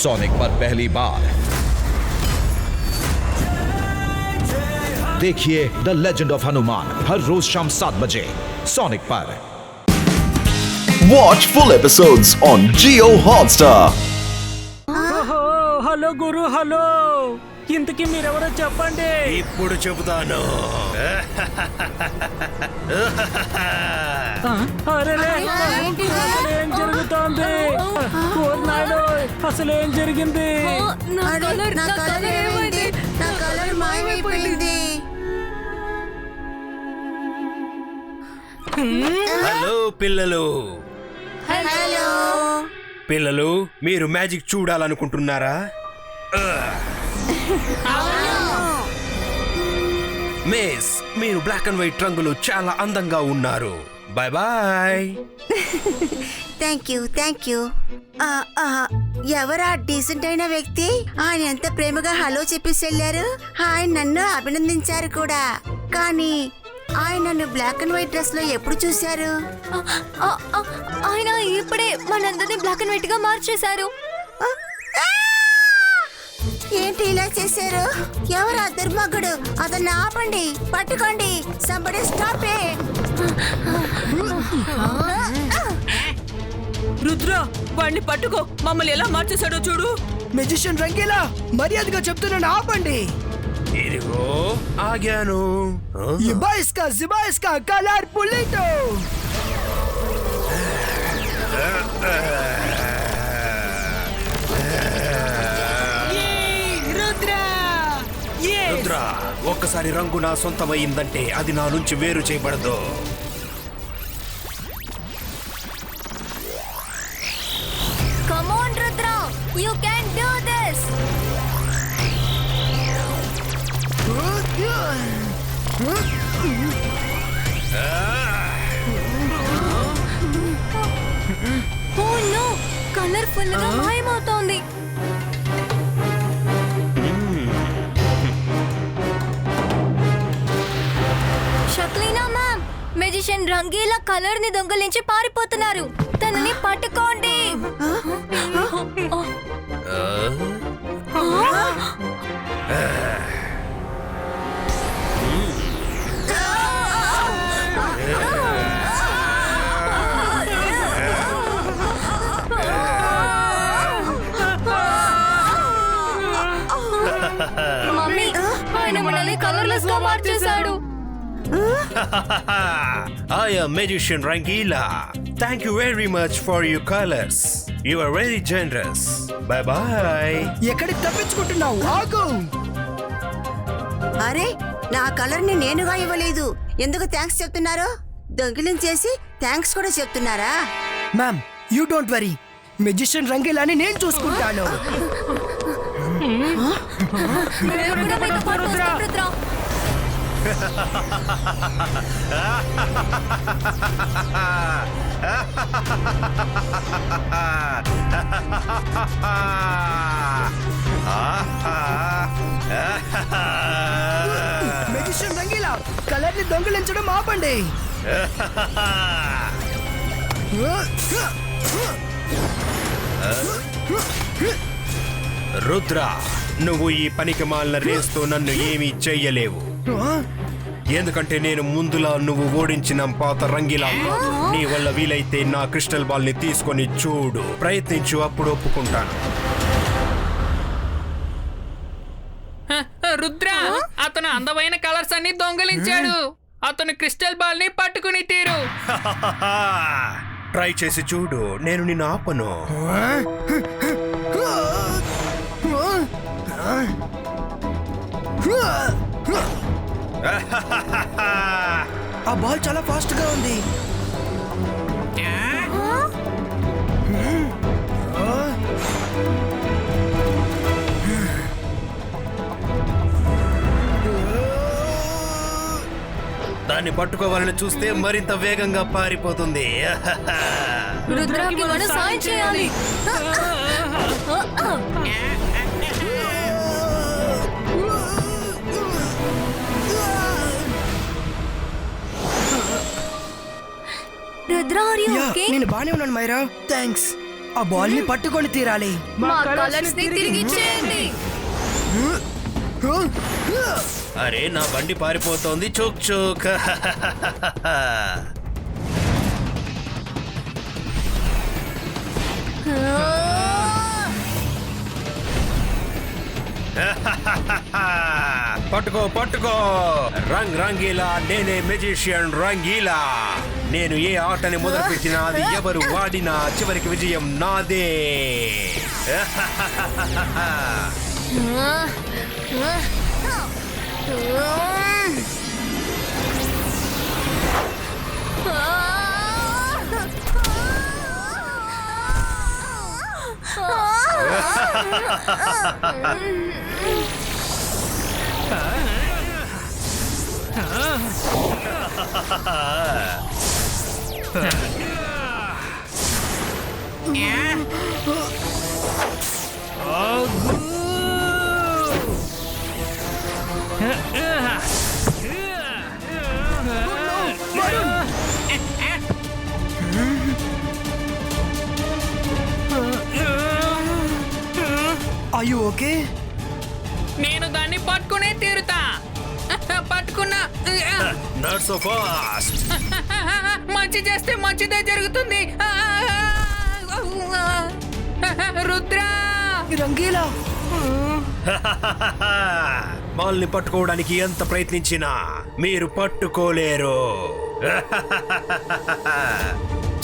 Sonic पर पहली बार देखिए द लेजेंड ऑफ हनुमान हर रोज शाम 7 बजे सोनिक पर। Watch full episodes on Jio Hotstar. Hello Guru hello, ఇంతకీ మీరెవరో చెప్పండి. ఇప్పుడు చెబుతాను. అసలేం జరుగుతోంది? అసలేం జరిగింది? హలో పిల్లలు, పిల్లలు మీరు మ్యాజిక్ చూడాలనుకుంటున్నారా? మిస్, మీరు బ్లాక్ అండ్ వైట్ రంగులు చాలా అందంగా ఉన్నారు. Bye bye. Thank you. ఎవరా డీసెంట్ అయిన వ్యక్తి? ఆయన ఎంత ప్రేమగా హలో చెప్పేసి వెళ్ళారు. ఆయన నన్ను అభినందించారు కూడా. కానీ ఆయన నన్ను బ్లాక్ అండ్ వైట్ డ్రెస్ లో ఎప్పుడు చూశారు? ఆయన ఇప్పుడే మనందరినీ బ్లాక్ అండ్ వైట్ గా మార్చేశారు. ఏంటి ఇలా చేశారు? ఎవరా దుర్మార్గుడు? అతన్ని ఆపండి, పట్టుకోండి. Somebody stop it. రుద్ర, వాడిని పట్టుకో. మమ్మల్ని ఎలా మార్చేశాడో చూడు. మెజిషియన్ రంగీలా, మర్యాదగా చెప్తున్నాను, ఆపండి. ఇదిగో ఆగాను. జిబాయిస్కా కలర్ పులిటో. రుద్ర, ఒక్కసారి రంగు నా సొంతమైందంటే అది నా నుంచి వేరు చేయబడదు. Come on Rudra, you can do this. Oh no, colourful గా మాయమవుతోంది. షక్లీనా మ్యామ్, మెజిషియన్ రంగీలా కలర్ ని దొంగలించి పారిపోతున్నారు. తనని పట్టుకోండి. మమ్మీ, ఆయన మనల్ని కలర్లెస్ గా మార్చేశాడు. I am magician Rangila. Thank you very much for your colors. You are very generous. Bye bye. ఎక్కడికి తప్పించుకుంటున్నావు? ఆగు. అరే, నా కలర్ ని నేనుగా ఇవ్వలేదు. ఎందుకు థ్యాంక్స్ చెప్తున్నారు? దొంగిలించేసి థ్యాంక్స్ కూడా చెప్తున్నారా? Ma'am, you don't worry. Magician రంగీలాని నేను చూసుకుంటాను. మెజిషియన్ రంగీలా, కలర్ ని దొంగిలించడం ఆపండి. రుద్ర, నువ్వు ఈ పనికి మాలిన రేస్తో నన్ను ఏమీ చెయ్యలేవు. ఎందుకంటే నేను ముందులా నువ్వు ఓడించిన పాత రంగిలా కాదు. నీ వల్ల వీలైతే నా క్రిస్టల్ బాల్ ని తీసుకొని చూడు, ప్రయత్నించు, అప్పుడు ఒప్పుకుంటాను. రుద్ర, అతను అందమైన కలర్స్ అన్ని దొంగలించాడు. అతను క్రిస్టల్ బాల్ ని పట్టుకుని తీరు. ట్రై చేసి చూడు, నేను నిన్ను ఆపను. ఆ బాల్ చాలా ఫాస్ట్ గా ఉంది. దాన్ని పట్టుకోవాలని చూస్తే మరింత వేగంగా పారిపోతుంది. రుద్రకి మనం సాయం చేయాలి. నేను బానే ఉన్నాను మైరా, థ్యాంక్స్. ఆ బాల్ ని పట్టుకొని తీరాలి. మా కలర్స్ ని తిరిగి ఇచ్చేయండి. అరే నా బండి పారిపోతోంది. Choke choke. పట్టుకో పట్టుకో. రంగీలా, నేనే మెజిషియన్ రంగీలా. నేను ఏ ఆటని మొదలుపెట్టినా అది ఎవరు వాడినా చివరికి విజయం నాదే. Are you okay? నేను దాన్ని పట్టుకునే తీరుతా. పట్టుకున్నా. Not so fast. మంచి చేస్తే మంచిదే జరుగుతుంది. రుద్రా, రంగీలా, బాల్ని పట్టుకోవడానికి ఎంత ప్రయత్నించినా మీరు పట్టుకోలేరు.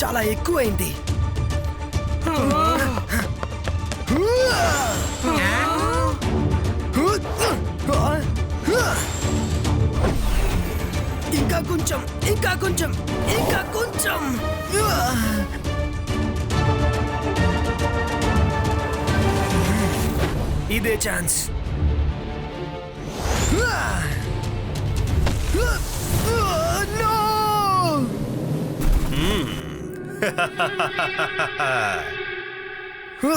చాలా ఎక్కువైంది. ఇంకా కొంచెం, ఇంకా కొంచెం, ఇంకా కొంచెం. ఇదే ఛాన్స్.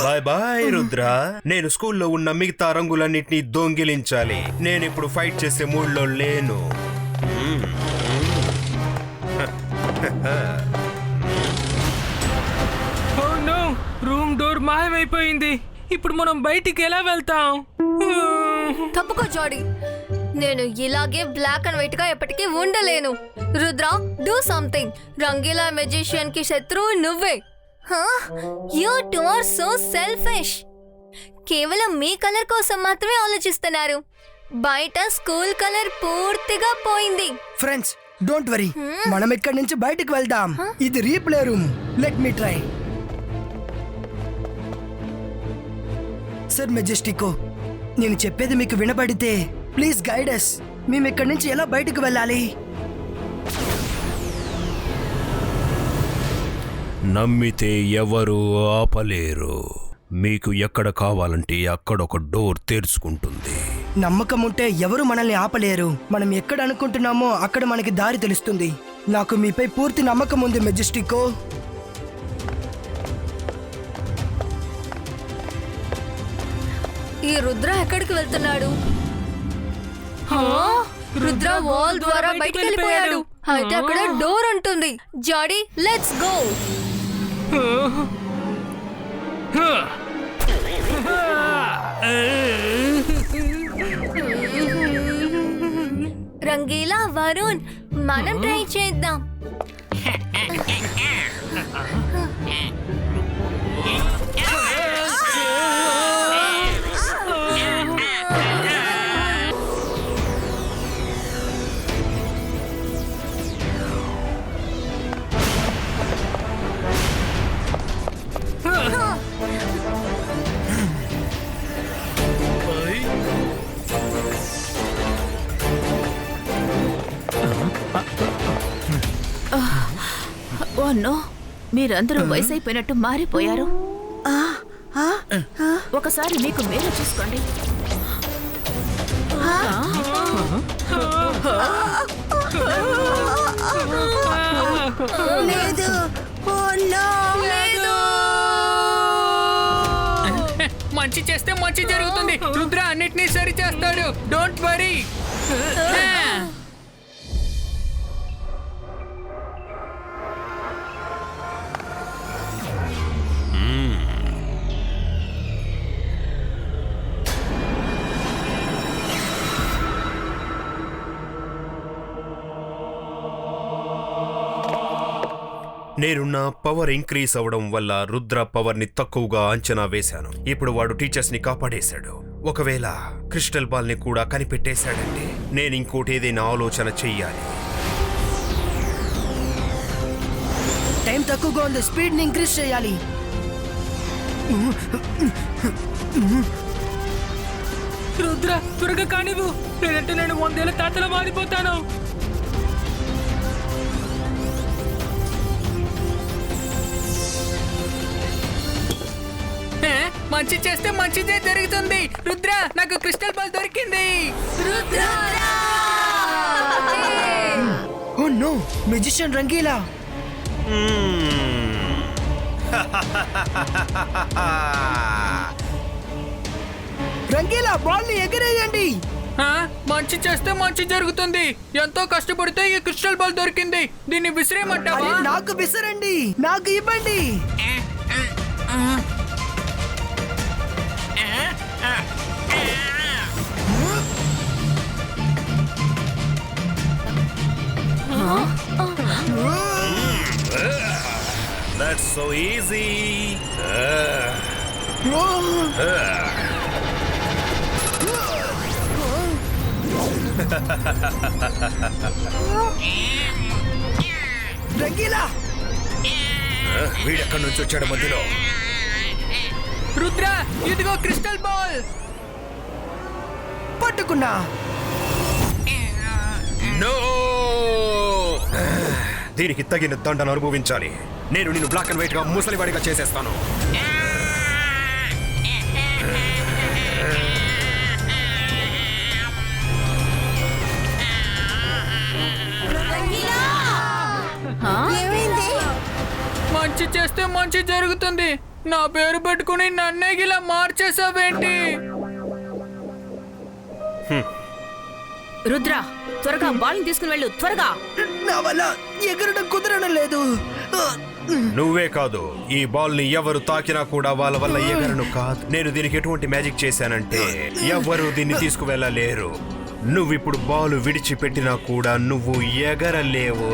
Bye bye Rudra. నేను స్కూల్లో ఉన్న మిగతా రంగులన్నిటినీ దొంగిలించాలి. నేను ఇప్పుడు ఫైట్ చేసే మూడ్లో లేను. రూమ్ డోర్ మాయమైపోయింది. ఇప్పుడు మనం బయటికి ఎలా వెళ్తాం? తప్పుకో జాడీ. నేను ఇలాగే బ్లాక్ అండ్ వైట్ గా ఎప్పటికీ ఉండలేను. Rudra, do something. Rangeela magician కి శత్రువు నువ్వే. You two are so selfish. కేవలం మీ కలర్ కోసం మాత్రమే ఆలోచిస్తున్నారు. బయట స్కూల్ కలర్ పూర్తిగా పోయింది. Friends, don't worry. మనం ఇక్కడి నుంచి బయటికి వెళ్దాం. ఇది replay room. Let me try. Sir Majestico, నేను చెప్పేది మీకు వినపడితే ప్లీజ్ గైడ్ us. మేము ఇక్కడి నుంచి ఎలా బయటకు వెళ్ళాలి? నమ్మితే ఎవరు ఆపలేరు. మీకు ఎక్కడ కావాలంటే అక్కడ ఒక డోర్ తెరుచుకుంటుంది. నమ్మకం ఉంటే ఎవరు మనల్ని ఆపలేరు. మనం ఎక్కడ అనుకుంటున్నామో అక్కడ మనకి దారి తెలుస్తుంది. నాకు మీపై పూర్తి నమ్మకం ఉంది మెజెస్టికో. ఈ రుద్ర ఎక్కడికి వెళ్తున్నాడు? రుద్ర వాల్ ద్వారా బయటికి వెళ్ళిపోయాడు. అయితే అక్కడ డోర్ ఉంటుంది. జాడీ, లెట్స్ గో. రంగీలా, వరుణ్, మనం ట్రై చేద్దాం. ఓ నో, మీరందరూ వయసు అయిపోయినట్టు మారిపోయారు. ఒకసారి మీకు మీరే చూసుకోండి. లేదు. మంచి చేస్తే మంచి జరుగుతుంది. రుద్ర అన్నిటినీ సరి చేస్తాడు. Don't worry. నేను నా పవర్ ఇంక్రీజ్ అవడం వల్ల రుద్ర పవర్ ని తక్కువగా అంచనా వేశాను. ఇప్పుడు వాడు టీచర్స్ ని కాపాడేశాడు. ఒకవేళ క్రిస్టల్ బాల్ ని కూడా కనిపెట్టేశాడంటే నేను ఇంకోటి ఏదైనా ఆలోచన చెయ్యాలి. టైం తక్కువగా ఉంది, స్పీడ్ ని ఇంక్రీజ్ చేయాలి. రుద్ర త్వరగా కానివ్వు, లేదంటే నేను 100 ఏళ్ల తాతలా మారిపోతాను. మంచి చేస్తే మంచిదే జరుగుతుంది. రుద్ర నాకు క్రిస్టల్ బాల్ దొరికింది. Oh no, magician Rangeela. Rangeela, ball ని ఎగరేయండి. మంచి చేస్తే మంచి జరుగుతుంది. ఎంతో కష్టపడితే ఈ క్రిస్టల్ బాల్ దొరికింది. దీన్ని విసిరేయమంటావా? నాకు విసరండి, నాకు ఇవ్వండి. That's so easy. రంగీలా, వీడెక్కడి నుంచి వచ్చాడు మధ్యలో? రుద్ర ఇదిగో క్రిస్టల్ బాల్. పట్టుకున్నా. No! దీనికి తగిన దండను అనుభవించాలి. నేను నిన్ను బ్లాక్ అండ్ వైట్ గా ముసలివాడిగా చేసేస్తాను. ఏమైంది? మంచి చేస్తే మంచి జరుగుతుంది. నా పేరు పెట్టుకుని నన్నే ఇలా మార్చేసావేంటి? రుద్ర త్వరగా బాల్ తీసుకుని వెళ్ళు, త్వరగా. నా వల్ల ఎగరడం కుదరడం లేదు. నువ్వే కాదు, ఈ బాల్ ని ఎవరు తాకినా కూడా వాళ్ళ వల్ల ఎగరను కాదు. నేను దీనికి ఎటువంటి మ్యాజిక్ చేశానంటే ఎవరు దీన్ని తీసుకువెళ్ళలేరు. నువ్విప్పుడు బాల్ విడిచిపెట్టినా కూడా నువ్వు ఎగరలేవు.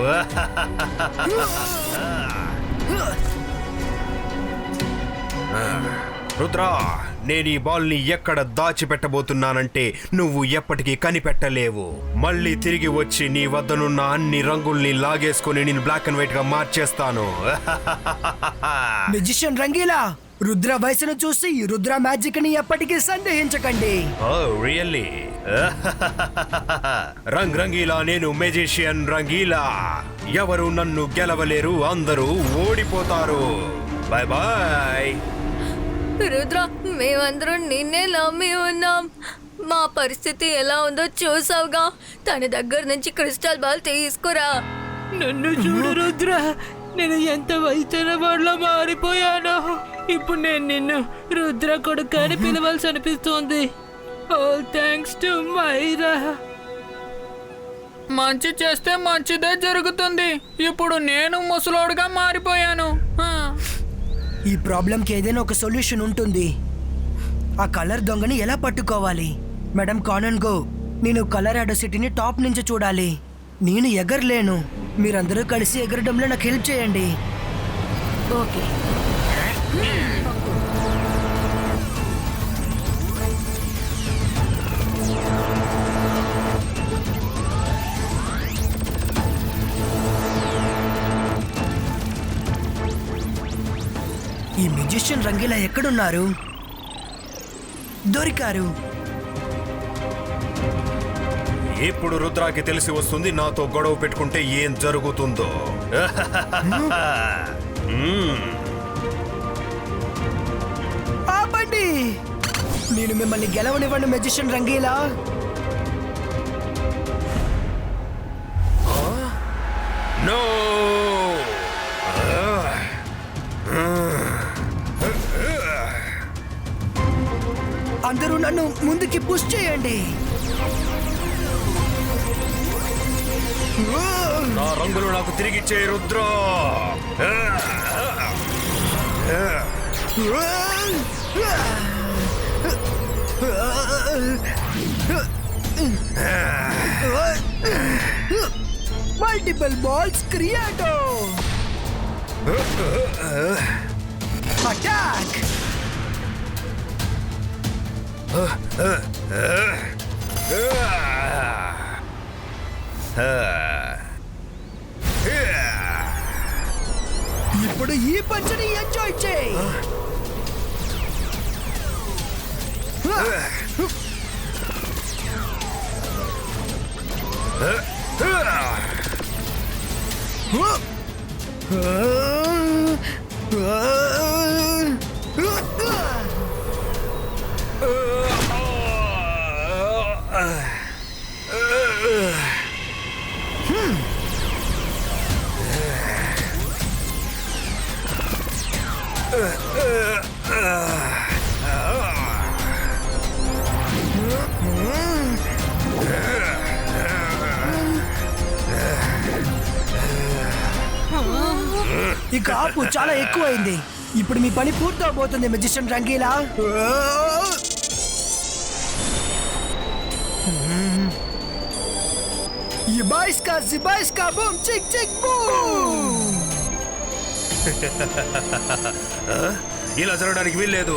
రుద్రా, నేను ఈ బాల్ ని ఎక్కడ దాచిపెట్టబోతున్నానంటే నువ్వు ఎప్పటికీ కనిపెట్టలేవు. మళ్ళీ తిరిగి వచ్చి నీ వద్దనున్న అన్ని రంగుల్ని లాగేసుకుని నేను బ్లాక్ అండ్ వైట్ గా మార్చేస్తాను. మెజిషియన్ రంగీలా, రుద్ర వయసును చూసి రుద్ర మ్యాజిక్ ని ఎప్పటికీ సందేహించకండి. రియల్లీ? రంగ్ రంగీలా, నేను మెజిషియన్ రంగీలా. ఎవరు నన్ను గెలవలేరు, అందరూ ఓడిపోతారు. Bye bye. రుద్ర, మేమందరం నిన్నే నమ్మి ఉన్నాం. మా పరిస్థితి ఎలా ఉందో చూసావుగా. తన దగ్గర నుంచి క్రిస్టల్ బాల్ తీసుకురా. నన్ను చూడు రుద్ర, నేను ఎంత వయసున్న వాళ్ళ మారిపోయాను. ఇప్పుడు నేను నిన్ను రుద్ర కొడుకు అని పిలవాల్సి అనిపిస్తుంది. All thanks to Maira. మంచి చేస్తే మంచిదే జరుగుతుంది. ఇప్పుడు నేను ముసలోడుగా మారిపోయాను. ఈ ప్రాబ్లంకి ఏదైనా ఒక సొల్యూషన్ ఉంటుంది. ఆ కలర్ దొంగని ఎలా పట్టుకోవాలి? మేడం కానన్ గో, నేను కలర్ అడోసిటీని టాప్ నుంచి చూడాలి. నేను ఎగరలేను. మీరందరూ కలిసి ఎగరడంలో నాకు హెల్ప్ చేయండి. ఓకే. ఈ మ్యూజిషియన్ రంగీలా ఎక్కడున్నారు? దొరికారు. ఇప్పుడు రుద్రాకి తెలిసి వస్తుంది నాతో గొడవ పెట్టుకుంటే ఏం జరుగుతుందో. ఆపండి, నేను మిమ్మల్ని గెలవనివ్వండి మ్యూజిషియన్ రంగీలా. నో! అందరూ నన్ను ముందుకి పుష్ చేయండి. నా రంగులు నాకు తిరిగిచ్చే రుద్ర. మల్టిపుల్ బాల్స్ క్రియేటో. అటాక్! ఇప్పుడు ఈ పంచుని ఎంజాయ్ చేయి. ఇక ఆపు, చాలా ఎక్కువైంది. ఇప్పుడు మీ పని పూర్తవబోతుంది magician Rangeela. Zibaiska, boom, chick, chick, boom! ఇలా జరగడానికి వీల్లేదు.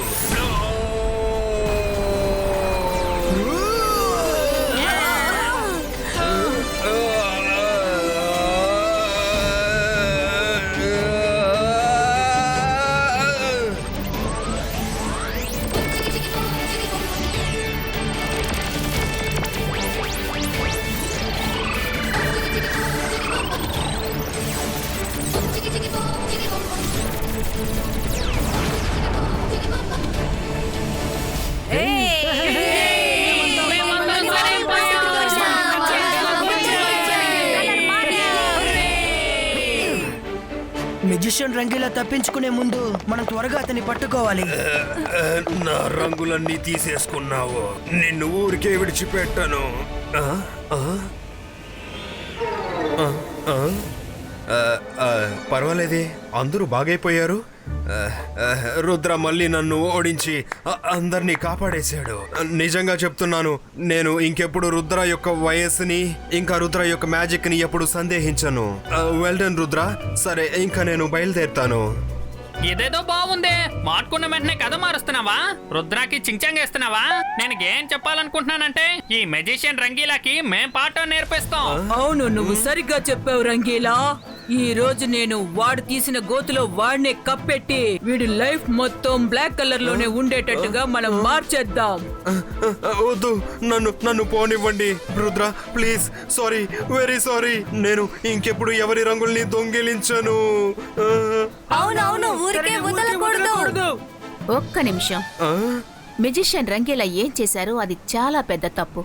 మెజిషియన్ రంగీలా తప్పించుకునే ముందు మనం త్వరగా అతన్ని పట్టుకోవాలి. నా రంగులన్నీ తీసేసుకున్నావు, నిన్ను ఊరికే విడిచిపెట్టను. పర్వాలేదే, అందరూ బాగైపోయారు. రుద్ర మళ్ళీ నన్ను ఓడించి అందరినీ కాపాడేశాడు. నిజంగా చెప్తున్నాను, నేను ఇంకెప్పుడు రుద్ర యొక్క వయస్సుని ఇంకా రుద్ర యొక్క మ్యాజిక్ ని ఎప్పుడు సందేహించను. Well done Rudra. సరే, ఇంకా నేను బయలుదేరుతాను. ఇదేదో బాగుంది. మాట్లాడుకున్న వెంటనే కథ మారుస్తున్నావా? రుద్రాకి చించంగా ఇస్తున్నావా? నేను ఏం చెప్పాలనుకుంటున్నానంటే, ఈ మెజిషియన్ రంగీలాకి మేం పాఠం నేర్పిస్తాం. అవును, నువ్వు సరిగ్గా చెప్పావు రంగీలా. ఈ రోజు నేను వాడు తీసిన గోతులో వాడినే కప్పెట్టి వీడి లైఫ్ మొత్తం బ్లాక్ కలర్ లోనే ఉండేటట్టుగా మనం మార్చేద్దాం. వద్దు, నన్ను పోనివ్వండి Rudra, please. Sorry, very sorry. నేను ఇంకెప్పుడు ఎవరి రంగుల్ని దొంగిలించను. అవునవును, ఊరికే వదలకూడదు. ఒక్క నిమిషం. మెజిషియన్ రంగీలా ఏం చేశారో అది చాలా పెద్ద తప్పు.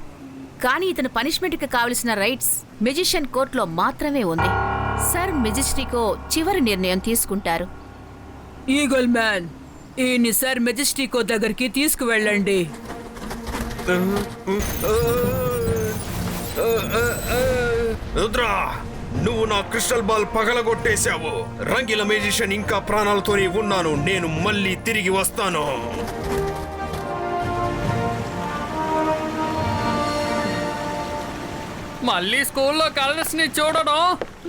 కానీ ఇతను పనిష్మెంట్ కి కావలసిన రైట్స్ మెజిషియన్ కోర్టులో మాత్రమే ఉంది. సర్ మెజిస్ట్రికో చివరి నిర్ణయం తీసుకుంటారు. ఈగల్ మ్యాన్, ఈయన్ని సర్ మెజిస్ట్రికో దగ్గరికి తీసుకువెళ్ళండి. రుద్ర, నువ్వు నా క్రిస్టల్ బాల్ పగలగొట్టేశావు. రంగిల మెజిషియన్ ఇంకా ప్రాణాలతోనే ఉన్నాను. నేను మళ్ళీ తిరిగి వస్తాను. మళ్ళీ స్కూల్లో కలర్స్ ని చూడడం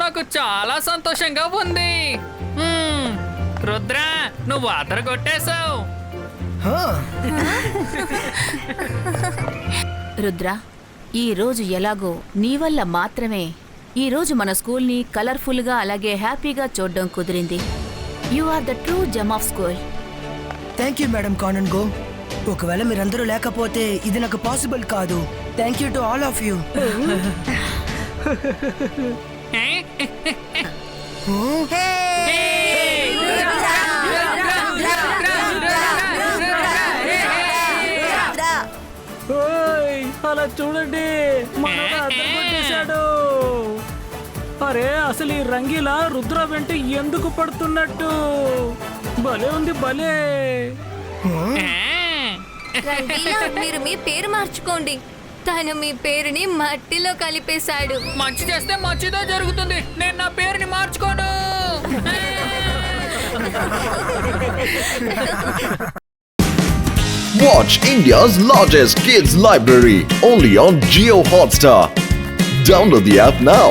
నాకు చాలా సంతోషంగా ఉంది. రుద్ర, నువ్వు అదరగొట్టేశావు. రుద్ర, ఈ రోజు ఎలాగో నీ వల్ల మాత్రమే ఈ రోజు మన స్కూల్ని కలర్ఫుల్ గా అలాగే హ్యాపీగా చూడడం కుదిరింది. You are the true gem of school. Thank you madam కానన్ గో. ఒకవేళ మీరందరూ లేకపోతే ఇది నాకు పాసిబుల్ కాదు. Thank you to all of you. అలా చూడండి, అరే అసలు ఈ రంగీలా రుద్ర వెంట ఎందుకు పడుతున్నట్టు? భలే ఉంది, భలే. రంగీలా, మీరు మీ పేరు మార్చుకోండి. తను మీ పేరుని మట్టిలో కలిపేశాడు. మంచి చేస్తే మంచిదో జరుగుతుంది. నేను నా పేరుని మార్చుకోను. Watch India's largest kids library only on Jio Hotstar. Download the app now.